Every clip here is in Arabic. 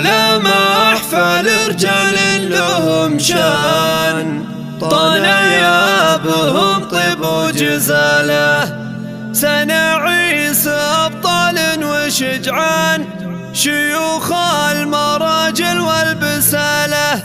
على محفل رجال لهم شان، طنايا بهم طيب وجزاله، سنعيس أبطال وشجعان، شيوخ المراجل والبسالة،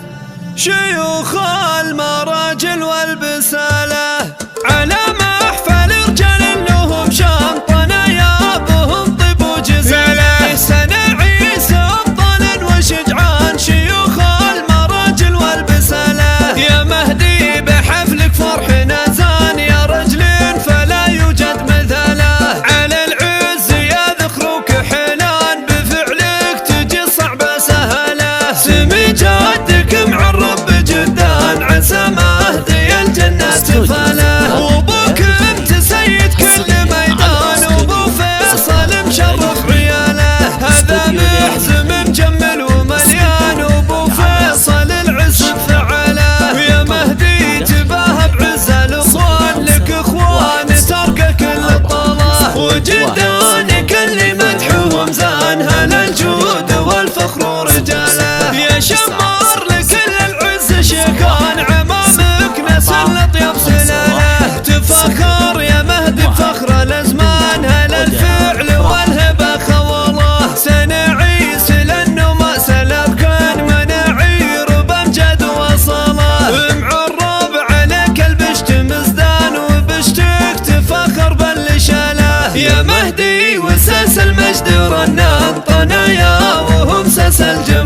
شيوخ المراجل والبسالة، على محفل رجال لهم شان، طنايا بهم طيب وجزاله، سنعيس أبطال وشجعان، شيوخ المراجل والبسالة، يا مهدي بحفلك فرحنا زان، يا رجل فلا يوجد مثاله، على العز يذكروك حنان، بفعلك تجي الصعبة سهلة، سمي جدك مع الرب جدان، عسى مهدي الجنة تفاله، وابوك انت سيد كل ميدان، وابو فيصل مشرف عياله، هذا محزم مجمل ومليان، وابو فيصل العز فعاله، يا مهدي تباهى بعز الاخوان، لك اخوان ترك كل الطاله، وجدانك اللي مدحوهم زان، هلا الجود والفخر ورجاله، يا شمار لكل العز شيخان، عمامك نسل اطيب سلاله، تفخر يا مهدي بفخر الازمان، هلا الفعل والهبه خوله، سنعيس لانه ما سلب كان مناعير بامجد وصله، معرب عليك البشت مزدان، وبشتك تفخر باللي شاله، يا مهدي وساس المجد رنان، طنايا وهم ساس الجمال.